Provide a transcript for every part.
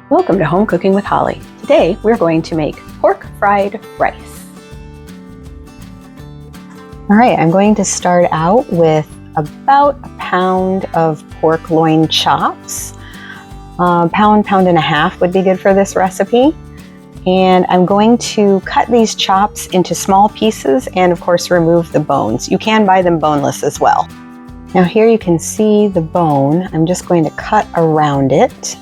Welcome to Home Cooking with Holly. Today we're going to make pork fried rice. All right, I'm going to start out with about a pound of pork loin chops. Pound and a half would be good for this recipe. And I'm going to cut these chops into small pieces and of course remove the bones. You can buy them boneless as well. Now here you can see the bone. I'm just going to cut around it.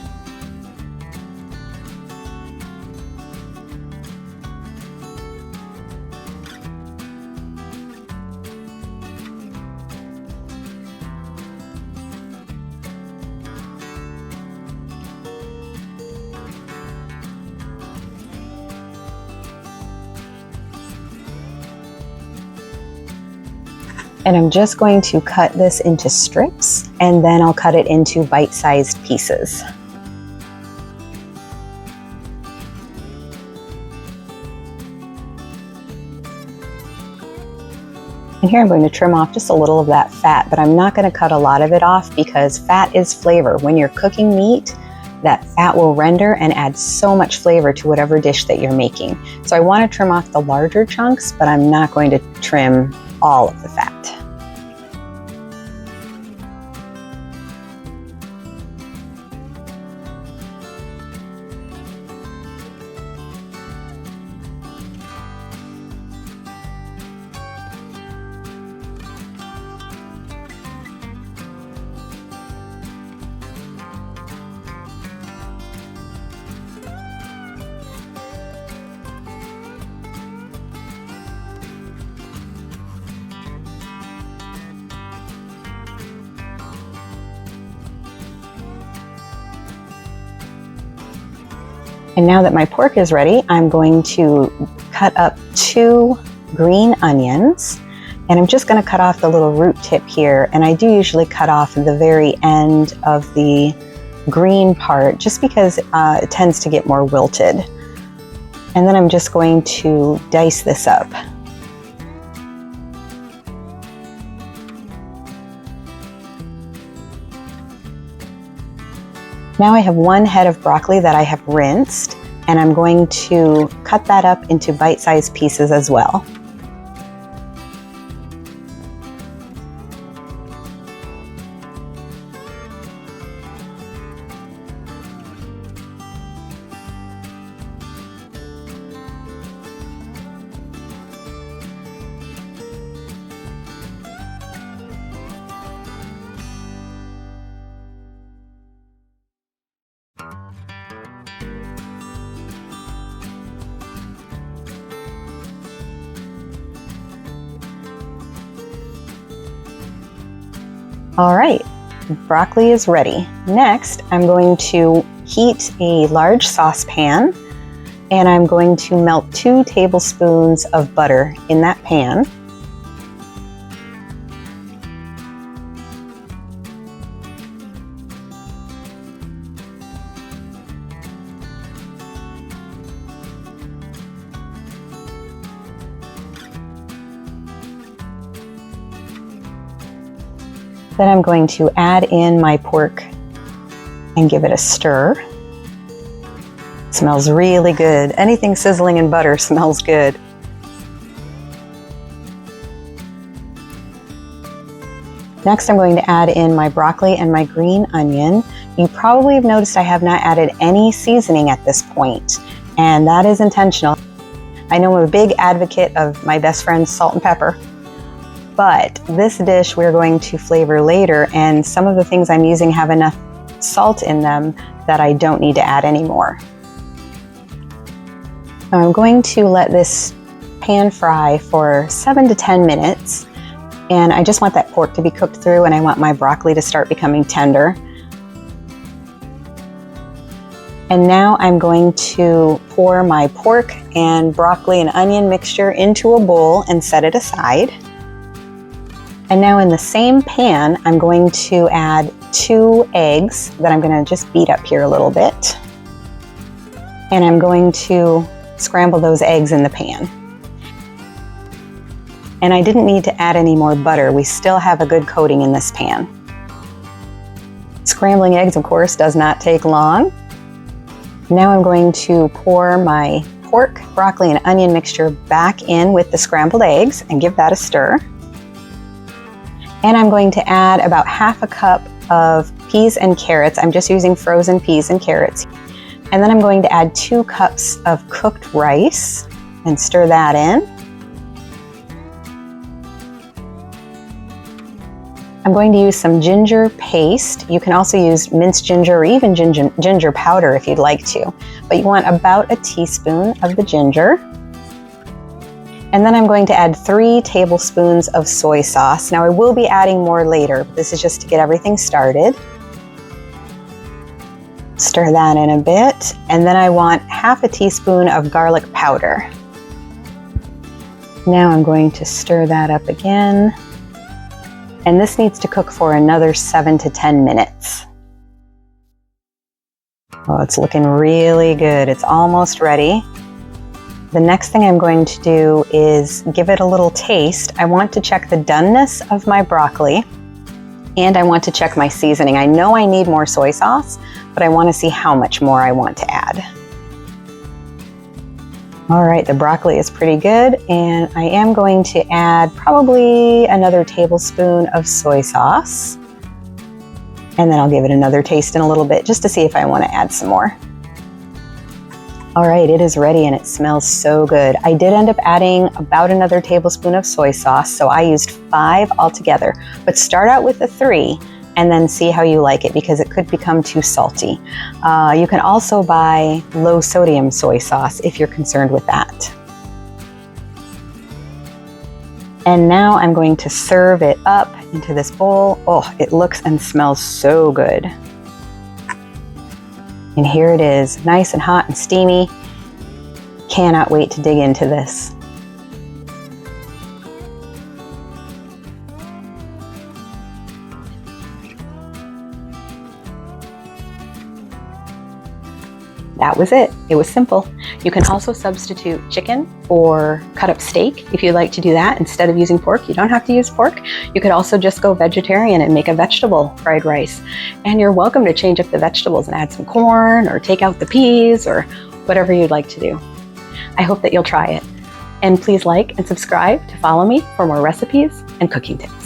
And I'm just going to cut this into strips, and then I'll cut it into bite-sized pieces. And here I'm going to trim off just a little of that fat, but I'm not going to cut a lot of it off because fat is flavor. When you're cooking meat, that fat will render and add so much flavor to whatever dish that you're making. So I want to trim off the larger chunks, but I'm not going to trim all of the fat. And now that my pork is ready, I'm going to cut up 2 green onions. And I'm just going to cut off the little root tip here. And I do usually cut off the very end of the green part just because it tends to get more wilted. And then I'm just going to dice this up. Now I have 1 head of broccoli that I have rinsed, and I'm going to cut that up into bite-sized pieces as well. All right, broccoli is ready. Next, I'm going to heat a large saucepan, and I'm going to melt 2 tablespoons of butter in that pan. Then I'm going to add in my pork and give it a stir. It smells really good. Anything sizzling in butter smells good. Next, I'm going to add in my broccoli and my green onion. You probably have noticed I have not added any seasoning at this point, and that is intentional. I know I'm a big advocate of my best friend's salt and pepper. But this dish we're going to flavor later, and some of the things I'm using have enough salt in them that I don't need to add anymore. I'm going to let this pan fry for 7 to 10 minutes, and I just want that pork to be cooked through, and I want my broccoli to start becoming tender. And now I'm going to pour my pork and broccoli and onion mixture into a bowl and set it aside. And now in the same pan, I'm going to add 2 eggs that I'm going to just beat up here a little bit. And I'm going to scramble those eggs in the pan. And I didn't need to add any more butter. We still have a good coating in this pan. Scrambling eggs, of course, does not take long. Now I'm going to pour my pork, broccoli, and onion mixture back in with the scrambled eggs and give that a stir. And I'm going to add about half a cup of peas and carrots. I'm just using frozen peas and carrots. And then I'm going to add 2 cups of cooked rice and stir that in. I'm going to use some ginger paste. You can also use minced ginger or even ginger powder if you'd like to. But you want about a teaspoon of the ginger. And then I'm going to add 3 tablespoons of soy sauce. Now I will be adding more later, but this is just to get everything started. Stir that in a bit. And then I want half a teaspoon of garlic powder. Now I'm going to stir that up again. And this needs to cook for another 7 to 10 minutes. Oh, it's looking really good. It's almost ready. The next thing I'm going to do is give it a little taste. I want to check the doneness of my broccoli, and I want to check my seasoning. I know I need more soy sauce, but I want to see how much more I want to add. All right, the broccoli is pretty good, and I am going to add probably another tablespoon of soy sauce. And then I'll give it another taste in a little bit just to see if I want to add some more. All right, it is ready and it smells so good. I did end up adding about another tablespoon of soy sauce, so I used 5 altogether. But start out with the 3 and then see how you like it, because it could become too salty. You can also buy low sodium soy sauce if you're concerned with that. And now I'm going to serve it up into this bowl. Oh, it looks and smells so good. And here it is, nice and hot and steamy. Cannot wait to dig into this. That was it. It was simple. You can also substitute chicken or cut up steak if you'd like to do that instead of using pork. You don't have to use pork. You could also just go vegetarian and make a vegetable fried rice. And you're welcome to change up the vegetables and add some corn or take out the peas or whatever you'd like to do. I hope that you'll try it. And please like and subscribe to follow me for more recipes and cooking tips.